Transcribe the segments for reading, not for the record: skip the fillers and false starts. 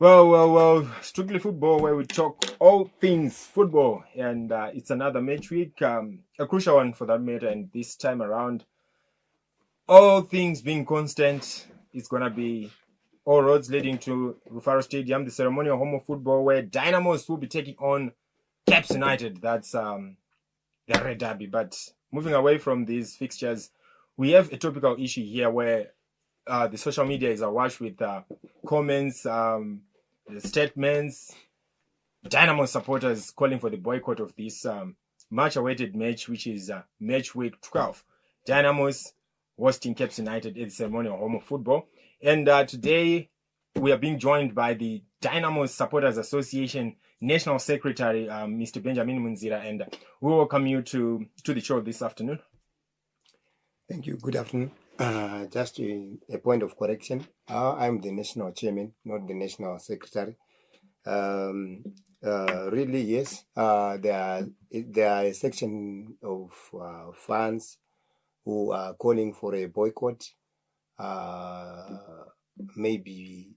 Well, strictly football, where we talk all things football, and it's another match week, a crucial one for that matter. And this time around, all things being constant, it's gonna be all roads leading to Rufaro Stadium, the ceremonial home of football, where Dynamos will be taking on Caps United. That's the Red Derby. But moving away from these fixtures, we have a topical issue here where the social media is awash with comments, statements, Dynamo supporters calling for the boycott of this much-awaited match, which is match week 12. Dynamos hosting Caps United at the ceremonial home of football. And today we are being joined by the Dynamos Supporters Association National Secretary, Mr. Benjamin Munzira, and we welcome you to the show this afternoon. Thank you. Good afternoon. Just a point of correction. I'm the national chairman, not the national secretary. Really, yes. There are a section of fans who are calling for a boycott. Maybe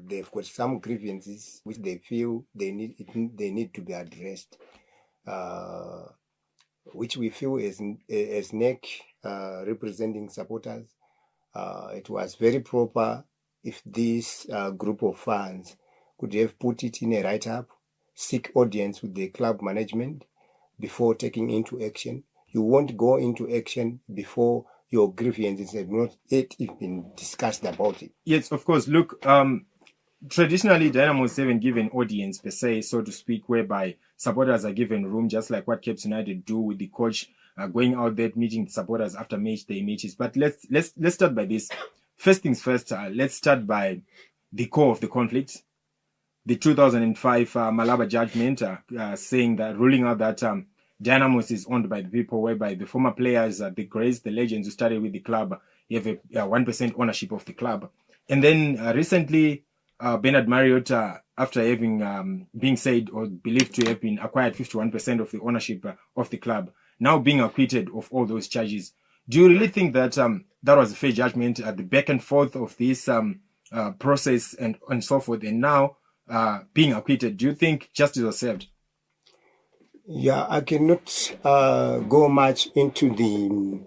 they've got some grievances which they feel they need to be addressed. Which we feel as NEC representing supporters, it was very proper if this group of fans could have put it in a write-up, seek audience with the club management before taking into action. You won't go into action before your grievances have not yet been discussed about it. Yes, of course. Look, traditionally, Dynamos haven't given audience per se, so to speak, whereby supporters are given room, just like what Caps United do with the coach going out there meeting the supporters after match day matches. But let's start by this. First things first. Let's start by the core of the conflict. The 2005 Malaba judgment, saying that ruling out that Dynamos is owned by the people, whereby the former players, the greats, the legends who started with the club, you have a 1% ownership of the club. And then recently, Bernard Marriott, after having being said or believed to have been acquired 51% of the ownership of the club, now being acquitted of all those charges. Do you really think that that was a fair judgment at the back and forth of this process and so forth, and now being acquitted? Do you think justice was served? Yeah, I cannot go much into the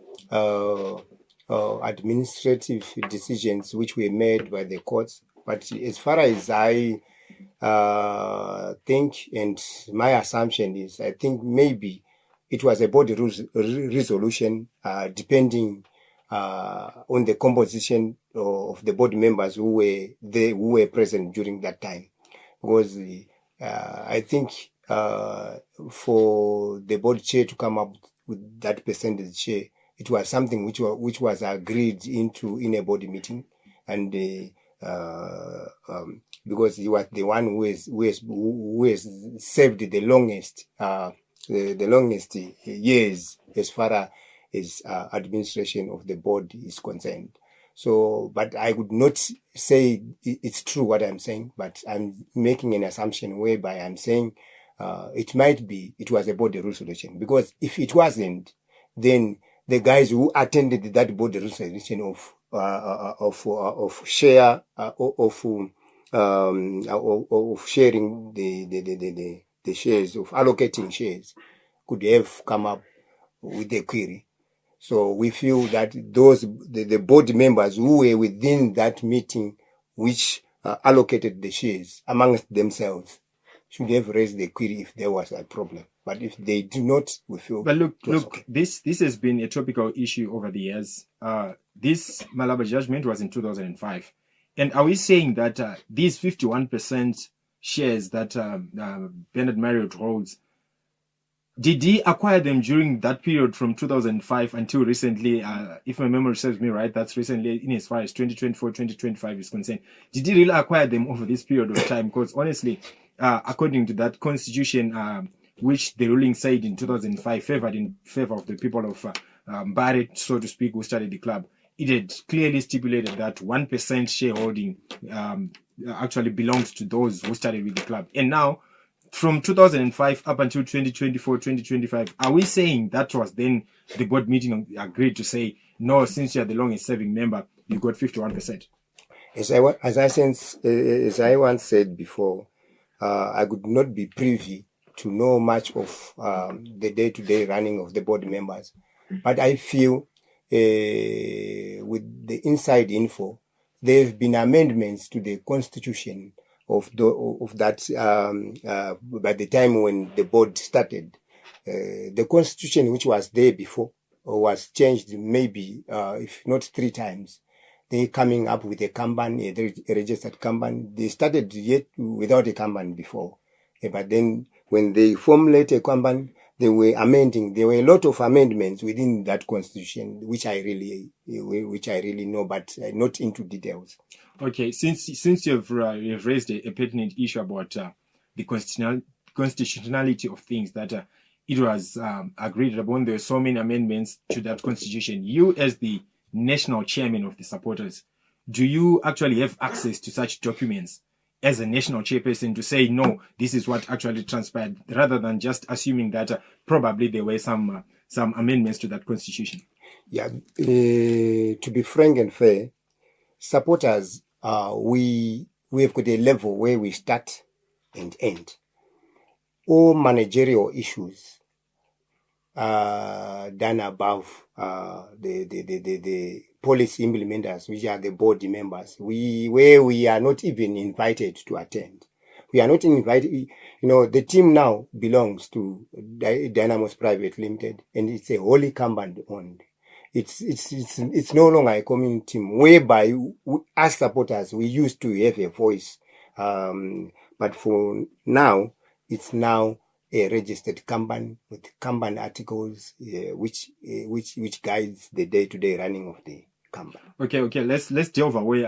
administrative decisions which were made by the courts. But as far as I think, and my assumption is, I think maybe it was a body resolution depending on the composition of the board members who were present during that time. Because I think for the board chair to come up with that percentage share, it was something which was agreed into in a board meeting, and because he was the one who has served the longest years as far as administration of the board is concerned. So, but I would not say it's true what I'm saying, but I'm making an assumption whereby I'm saying it was a board resolution, because if it wasn't, then the guys who attended that board resolution of share of sharing the shares, of allocating shares, could have come up with a query. So we feel that the board members who were within that meeting, which allocated the shares amongst themselves, should have raised the query if there was a problem. But if they do not, we feel. But look, okay. This has been a topical issue over the years. This Malaba judgment was in 2005, and are we saying that these 51% shares that Bernard Marriott holds, did he acquire them during that period from 2005 until recently? If my memory serves me right, that's recently, in as far as 2024, 2025 is concerned. Did he really acquire them over this period of time? Because honestly, according to that constitution, which the ruling said in 2005 favored in favor of the people of Mumhari, so to speak, who started the club, it had clearly stipulated that 1% shareholding actually belongs to those who started with the club. And now, from 2005 up until 2024, 2025, are we saying that was then the board meeting agreed to say no, since you're the longest serving member, you got 51%. As I once said before, I could not be privy to know much of the day-to-day running of the board members, but I feel with the inside info, there have been amendments to the constitution of that by the time when the board started. The constitution which was there before was changed maybe, if not 3 times. They coming up with a Kanban, a registered Kanban. They started yet without a Kanban before. But then when they formulate a Kanban, they were amending. There were a lot of amendments within that constitution, which I really know, but not into details. Okay, since you've raised a pertinent issue about the constitutionality of things, that it was agreed upon, there were so many amendments to that constitution. You, as the national chairman of the supporters, do you actually have access to such documents as a national chairperson to say, no, this is what actually transpired, rather than just assuming that probably there were some amendments to that constitution? Yeah, to be frank and fair, supporters, we have got a level where we start and end. All managerial issues done above the policy implementers, which are the board members, where we are not even invited to attend. We are not invited. The team now belongs to Dynamos Private Limited, and it's a wholly Kanban owned. It's no longer a community team, whereby as supporters we used to have a voice, but for now it's now a registered Kanban with Kanban articles, which guides the day-to-day running of the Kanban. Okay. Let's delve away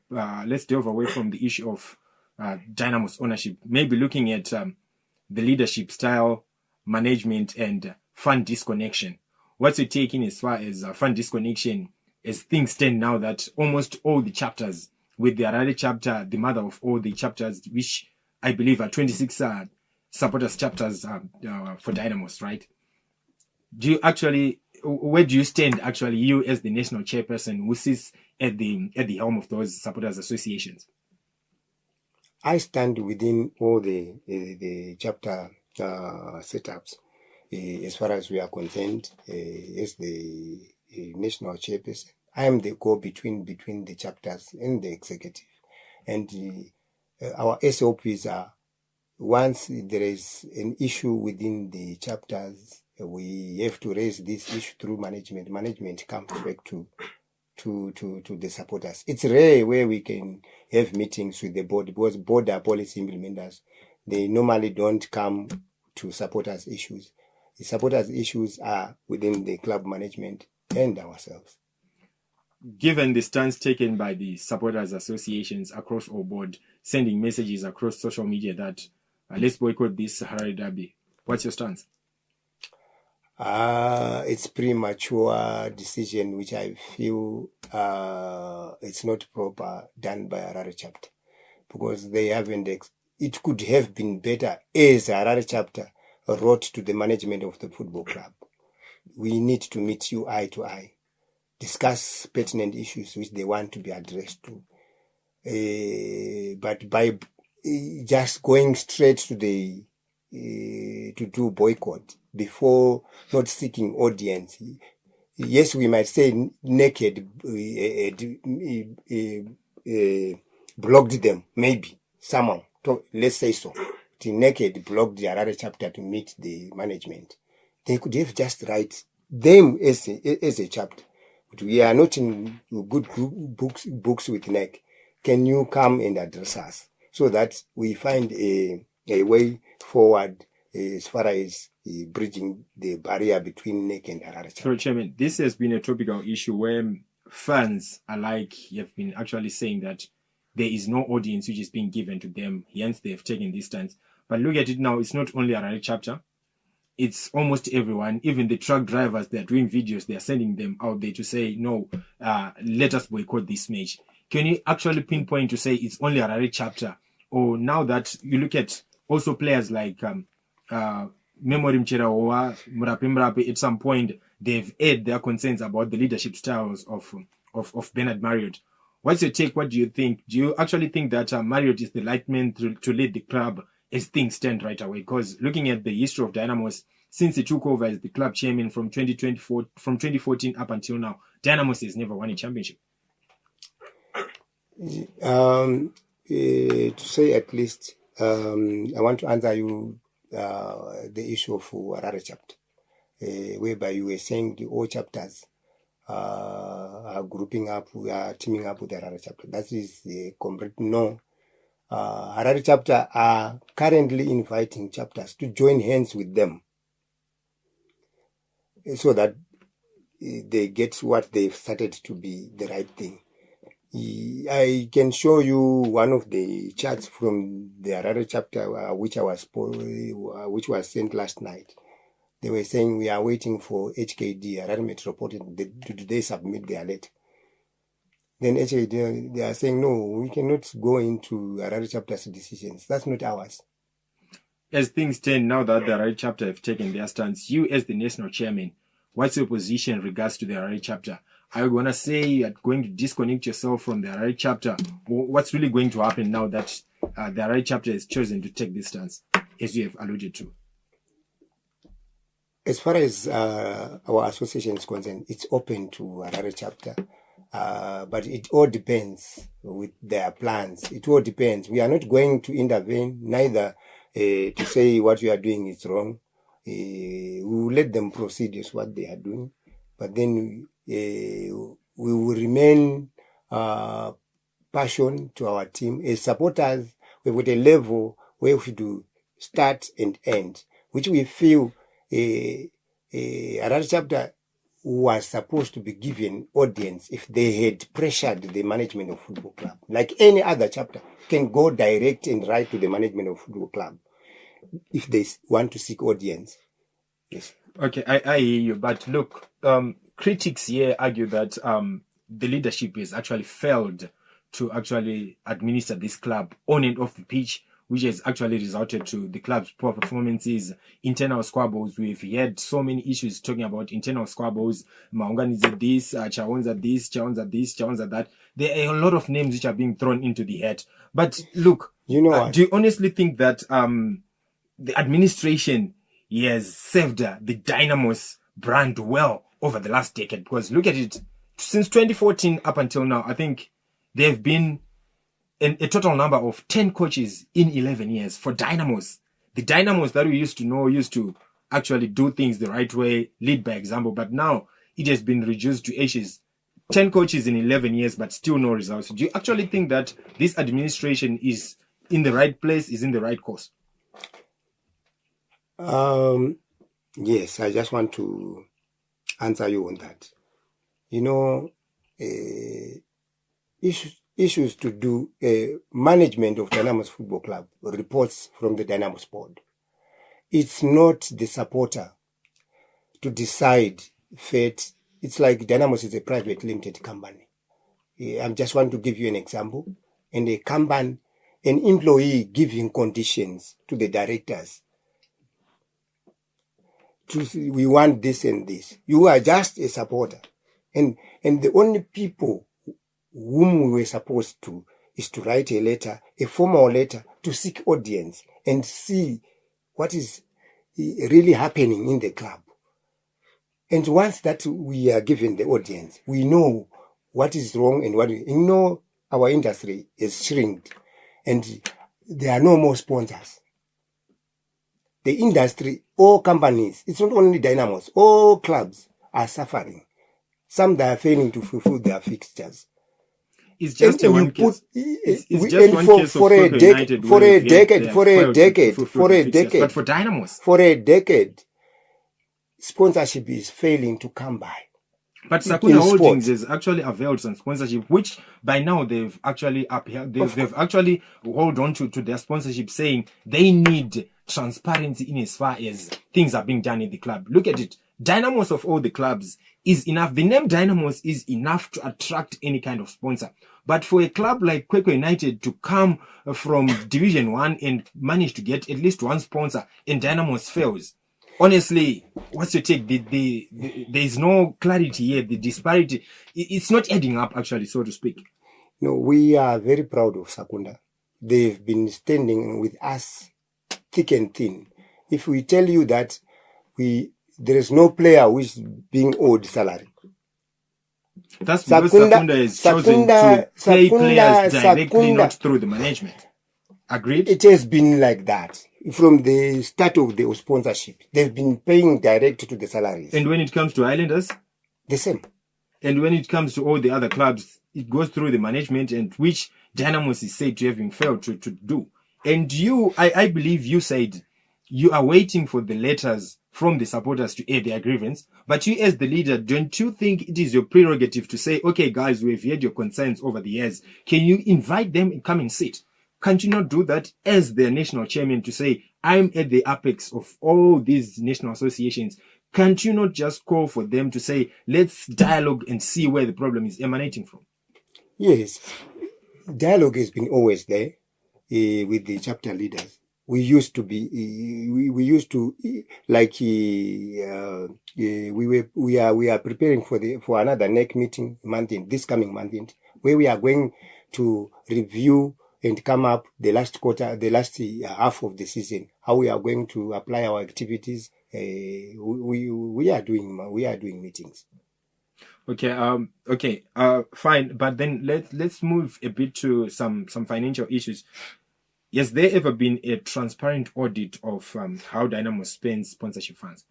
let's delve away from the issue of Dynamos ownership. Maybe looking at the leadership style, management, and fund disconnection. What's your take in as far as fund disconnection as things stand now, that almost all the chapters, with the Harare chapter, the mother of all the chapters, which I believe are 26 supporters chapters for Dynamos, right? Where do you stand actually, you as the national chairperson who sits at the helm of those supporters associations? I stand within all the chapter setups. As far as we are concerned, as the national chairperson, I am the go-between between the chapters and the executive. And our SOPs are, once there is an issue within the chapters, we have to raise this issue through management. Management comes back to the supporters. It's rare where we can have meetings with the board, because board are policy implementers. They normally don't come to supporters' issues. The supporters' issues are within the club management and ourselves. Given the stance taken by the supporters associations across all board, sending messages across social media that let's boycott this Harare derby, what's your stance? It's premature decision, which I feel it's not proper done by Harare chapter, because they haven't. It could have been better as Harare chapter wrote to the management of the football club. We need to meet you eye to eye, discuss pertinent issues which they want to be addressed to. But by just going straight to to do boycott before not seeking audience, yes, we might say naked blocked them, maybe someone. Let's say so. The naked blocked the Harare chapter to meet the management. They could have just write them as a chapter. But we are not in good books with NEC. Can you come and address us so that we find a way forward as far as bridging the barrier between NEC and Harare chapter? So, Chairman, this has been a topical issue where fans alike have been actually saying that there is no audience which is being given to them, hence they have taken this stance. But look at it now, it's not only Harare chapter, it's almost everyone. Even the truck drivers, they're doing videos, they're sending them out there to say, no, let us boycott this match. Can you actually pinpoint to say it's only Harare chapter? Or now that you look at also players like Memory Mcherawa, Mrape, at some point, they've aired their concerns about the leadership styles of Bernard Marriott. What's your take? What do you think? Do you actually think that Marriott is the right man to lead the club as things stand right away? Because looking at the history of Dynamos, since he took over as the club chairman from 2014 up until now, Dynamos has never won a championship. To say at least, I want to answer you the issue of Harare chapter, whereby you were saying the all chapters are grouping up, we are teaming up with the Harare chapter. That is the complete no. Harare chapter are currently inviting chapters to join hands with them so that they get what they've started to be the right thing. I can show you one of the charts from the Harare chapter, which was sent last night. They were saying we are waiting for HKD, Harare Metropolitan, to they submit their letter. Then HKD, they are saying, no, we cannot go into Harare chapter's decisions. That's not ours. As things stand now that the Harare chapter have taken their stance, you as the national chairman, what's your position in regards to the Harare chapter? Are you going to say you're going to disconnect yourself from the Harare chapter? What's really going to happen now that the Harare chapter has chosen to take this stance, as you have alluded to? As far as our association is concerned, it's open to Harare chapter, but it all depends with their plans. It all depends. We are not going to intervene, neither to say what you are doing is wrong. We will let them proceed with what they are doing, but then we will remain passion to our team. As supporters, we've got a level where we do start and end, which we feel Harare chapter was supposed to be given audience if they had pressured the management of football club. Like any other chapter, can go direct and write to the management of football club if they want to seek audience. Yes. Okay, I hear you, but look, critics here argue that the leadership has actually failed to actually administer this club on and off the pitch, which has actually resulted to the club's poor performances, internal squabbles. We've had so many issues talking about internal squabbles. Maunganize this, Chaonza this, Chaonza this, Chaonza that. There are a lot of names which are being thrown into the hat. But look, you know do you honestly think that the administration has served the Dynamos brand well over the last decade? Because look at it, since 2014 up until now, I think there have been a total number of 10 coaches in 11 years for Dynamos. The Dynamos that we used to know used to actually do things the right way, lead by example, but now it has been reduced to ashes. 10 coaches in 11 years, but still no results. Do you actually think that this administration is in the right place, is in the right course? Yes, I just want to answer you on that. You know, issues to do, management of Dynamos Football Club reports from the Dynamos board. It's not the supporter to decide fate. It's like Dynamos is a private limited company. I just want to give you an example. And a company, an employee giving conditions to the directors. We want this and this. You are just a supporter. And the only people whom we were supposed to is to write a letter, a formal letter, to seek audience and see what is really happening in the club. And once that we are given the audience, we know what is wrong and our industry is shrinked and there are no more sponsors. The industry, all companies, it's not only Dynamos, all clubs are suffering. Some that are failing to fulfill their fixtures. It's just one case. It's just one case for a decade. But for Dynamos, for a decade, sponsorship is failing to come by. But Sakuna Holdings has actually availed some sponsorship, which by now they've actually upheld. They've actually hold on to their sponsorship, saying they need transparency in as far as things are being done in the club. Look at it. Dynamos of all the clubs is enough. The name Dynamos is enough to attract any kind of sponsor. But for a club like Kwekwe United to come from Division 1 and manage to get at least one sponsor and Dynamos fails, honestly, what's your take? There's no clarity here. The disparity, it's not adding up, actually, so to speak. No, we are very proud of Sakunda. They've been standing with us thick and thin. If we tell you that there is no player who is being owed salary. That's because Sakunda has chosen to pay players directly, not through the management. Agreed? It has been like that. From the start of the sponsorship, they've been paying direct to the salaries. And when it comes to Islanders? The same. And when it comes to all the other clubs, it goes through the management, and which Dynamos is said to have failed to do. And I believe you said you are waiting for the letters from the supporters to air their grievance. But you as the leader, don't you think it is your prerogative to say, okay, guys, we've heard your concerns over the years. Can you invite them and come and sit? Can't you not do that as the national chairman to say, I'm at the apex of all these national associations? Can't you not just call for them to say, let's dialogue and see where the problem is emanating from? Yes, dialogue has been always there with the chapter leaders. We used to be, we used to, like, we are preparing for another NEC meeting this coming month, where we are going to review and come up the last half of the season, how we are going to apply our activities. We are doing meetings. Okay, fine. But then let's move a bit to some financial issues. Has there ever been a transparent audit of how Dynamo spends sponsorship funds?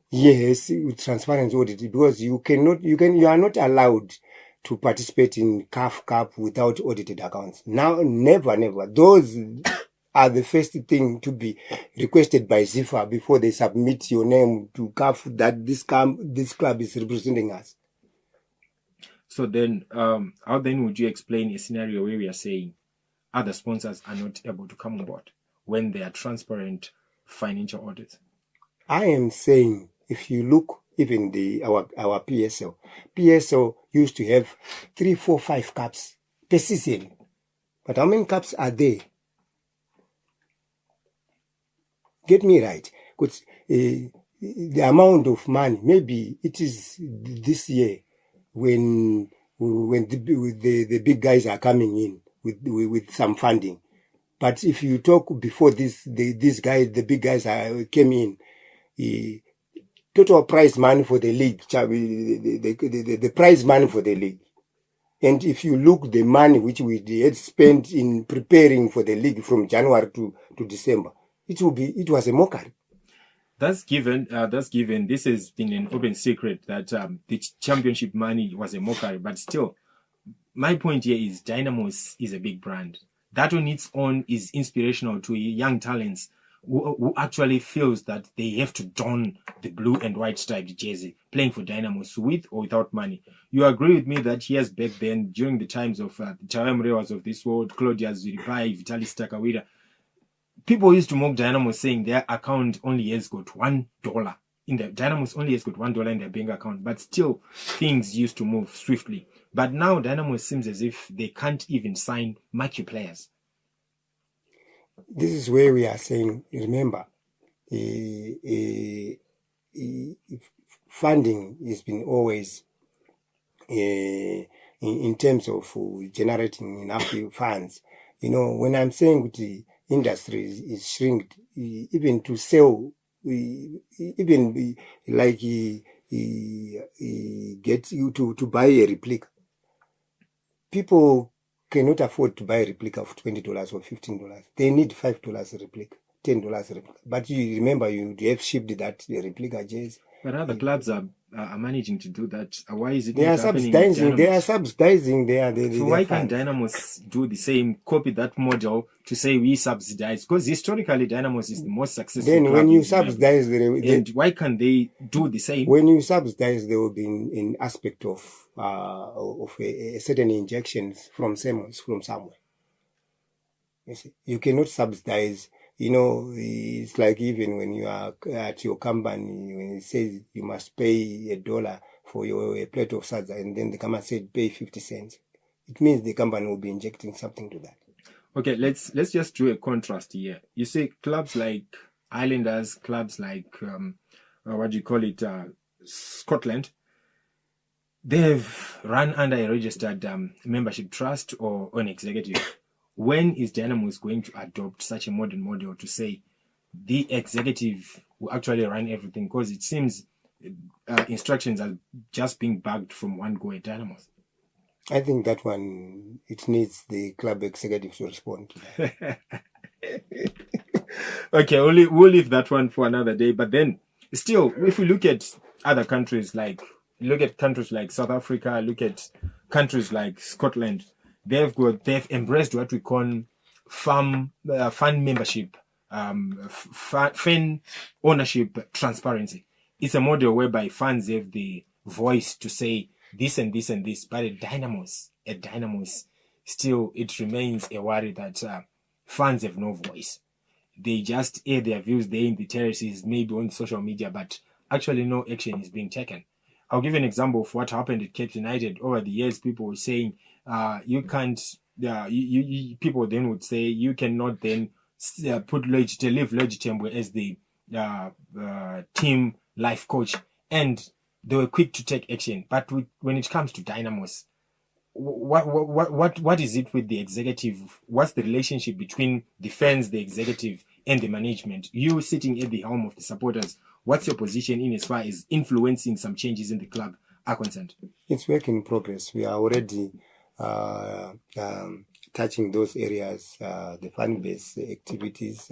Yes, transparent audit, because you are not allowed to participate in CAF Cup without audited accounts. Now, never. Those are the first thing to be requested by ZIFA before they submit your name to CAF that this club is representing us. So then, how then would you explain a scenario where we are saying other sponsors are not able to come on board when there are transparent financial audits? I am saying, if you look even our PSL used to have 3, 4, 5 cups per season. But how many cups are there? Get me right. Because the amount of money, maybe it is this year when the big guys are coming in with some funding. But if you talk before the big guys came in, total prize money for the league, the prize money for the league. And if you look the money which we had spent in preparing for the league from January to December, it was a mockery. That's given. This has been an open secret that the championship money was a mockery. But still, my point here is Dynamos is a big brand. That on its own is inspirational to young talents who actually feels that they have to don the blue and white striped jersey playing for Dynamos with or without money. You agree with me that years back then, during the times of the Chawamrewas of this world, Claudius Zuripai, Vitalis Takawira, people used to mock Dynamos saying their account only has got $1 in their Dynamos only has got $1 in their bank account, but still things used to move swiftly. But now Dynamos seems as if they can't even sign marquee players. This is where we are saying, remember, funding has been always in terms of generating enough funds. You know, when I'm saying the industry is shrinked, even to sell, even like get you to buy a replica. People cannot afford to buy a replica of $20 or $15. They need $5 replica, $10 replica. But you remember, you have shipped that replica jersey. But other clubs are managing to do that. Why is it they not are happening? They are subsidizing. So why can't Dynamos do the same, copy that model to say we subsidize? Because historically, Dynamos is the most successful then club. When you subsidize, and why can't they do the same? When you subsidize, there will be an aspect of a certain injections from somewhere. You see, you cannot subsidize. You know, it's like even when you are at your company, when it says you must pay $1 for a plate of salsa, and then the company said pay 50 cents. It means the company will be injecting something to that. Okay, let's just do a contrast here. You see, clubs like Islanders, clubs like Scotland, they've run under a registered membership trust or an executive. When is Dynamos going to adopt such a modern model to say the executive will actually run everything? Because it seems instructions are just being bagged from one go at Dynamos. I think that one, it needs the club executive to respond to that. Okay, we'll leave that one for another day. But then, still, if we look at other countries, like South Africa, look at countries like Scotland, they've embraced what we call fan membership, fan ownership transparency. It's a model whereby fans have the voice to say this and this and this. But at Dynamos, still it remains a worry that fans have no voice. They just air their views there in the terraces, maybe on social media, but actually no action is being taken. I'll give you an example of what happened at Cape United. Over the years, people were saying, you can't, people then would say, you cannot then leave Lojitembwe as the team life coach. And they were quick to take action. But when it comes to Dynamos, what is it with the executive? What's the relationship between the fans, the executive, and the management? You sitting at the helm of the supporters, what's your position in as far as influencing some changes in the club are concerned? It's work in progress. We are already touching those areas, the fan base activities,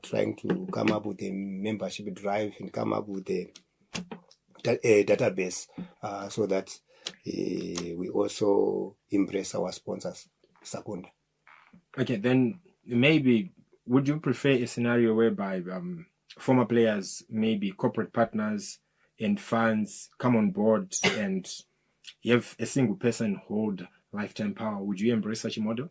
trying to come up with a membership drive and come up with a database so that we also embrace our sponsors. Second. Okay, then maybe would you prefer a scenario whereby former players, maybe corporate partners and fans come on board and you have a single person hold lifetime power? Would you embrace such a model?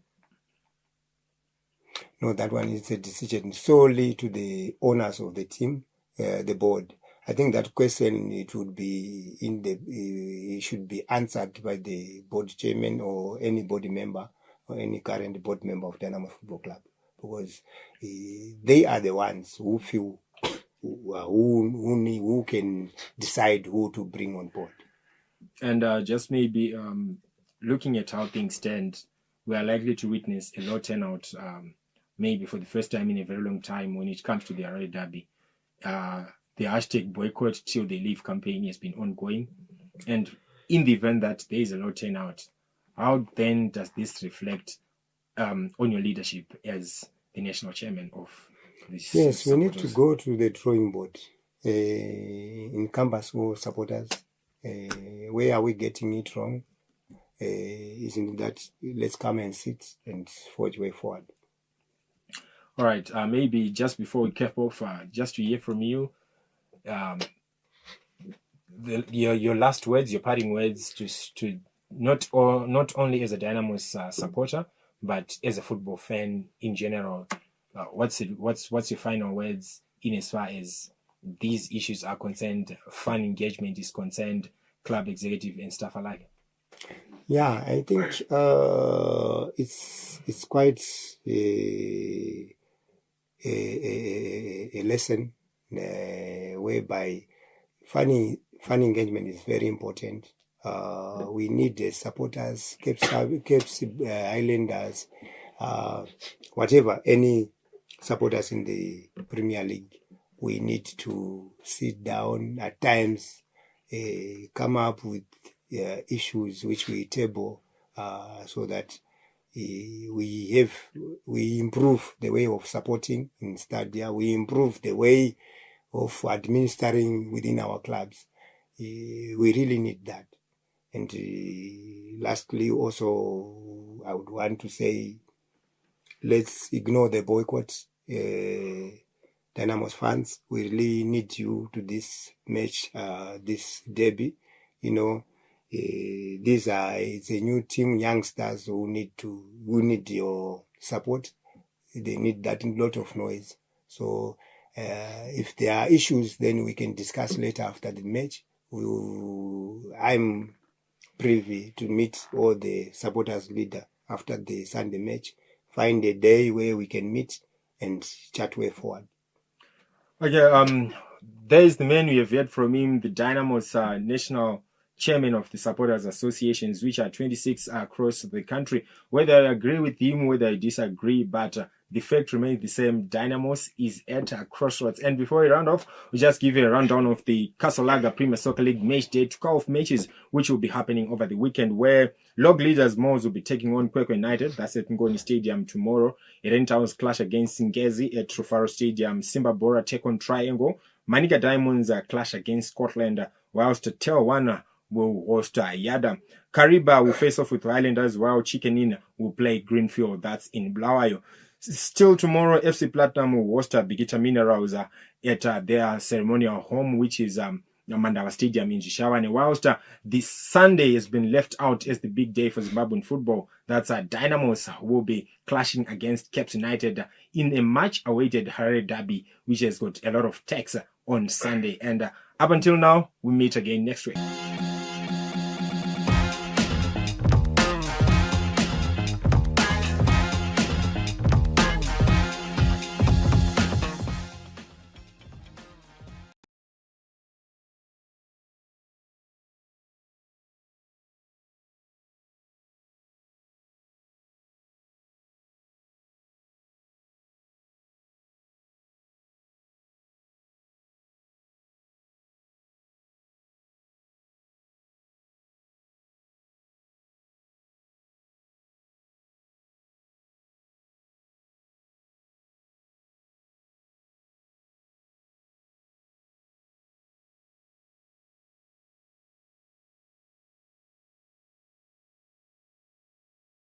No, that one is a decision solely to the owners of the team, the board. I think that question, it would be it should be answered by the board chairman or any board member or any current board member of Dynamo Football Club, because they are the ones who feel who can decide who to bring on board. And just maybe looking at how things stand, we are likely to witness a low turnout, maybe for the first time in a very long time when it comes to the Harare derby. The hashtag Boycott till they leave campaign has been ongoing. And in the event that there is a low turnout, how then does this reflect on your leadership as the national chairman of this? Yes, we need to go to the drawing board, encompass all supporters. Where are we getting it wrong? Isn't that let's come and sit and forge way forward. All right, maybe just before we cap off, just to hear from you, your last words, your parting words to not only as a Dynamos supporter, but as a football fan in general. What's your final words in as far as these issues are concerned, fan engagement is concerned, club executive and stuff alike? Yeah, I think it's quite a lesson whereby fan engagement is very important. We need the supporters, Cape Islanders, whatever, any supporters in the Premier League. We need to sit down at times, come up with issues which we table so that we improve the way of supporting in Stadia. We improve the way of administering within our clubs. We really need that. And lastly, also, I would want to say, let's ignore the boycott. Dynamos fans, we really need you to this match, this derby. You know, it's a new team, youngsters who need your support. They need that lot of noise. So if there are issues, then we can discuss later after the match. I'm privy to meet all the supporters leader after the Sunday match, find a day where we can meet and chat way forward. Okay, There is the man we have heard from him, the Dynamos national chairman of the supporters associations, which are 26 across the country. Whether I agree with him, whether I disagree, but the fact remains the same. Dynamos is at Crossroads. And before we round off, we'll just give you a rundown of the Casolaga Premier Soccer League match day 12 matches, which will be happening over the weekend, where log leaders Mos will be taking on Kwekwe United. That's at Ngoni Stadium tomorrow. Town's clash against Ngezi at Trufaro Stadium. Simba Bora take on Triangle. Manika Diamonds clash against Scotland, whilst Telwana will host Yada. Kariba will face off with Highlanders, while Chicken Inn will play Greenfield. That's in Blawayo. Still tomorrow, FC Platinum will host Bigita Minerals at their ceremonial home, which is Mandala Stadium in Jishawane. Whilst this Sunday has been left out as the big day for Zimbabwean football, that's Dynamos will be clashing against Caps United in a much-awaited Harare derby, which has got a lot of tax on Sunday. And up until now, we meet again next week.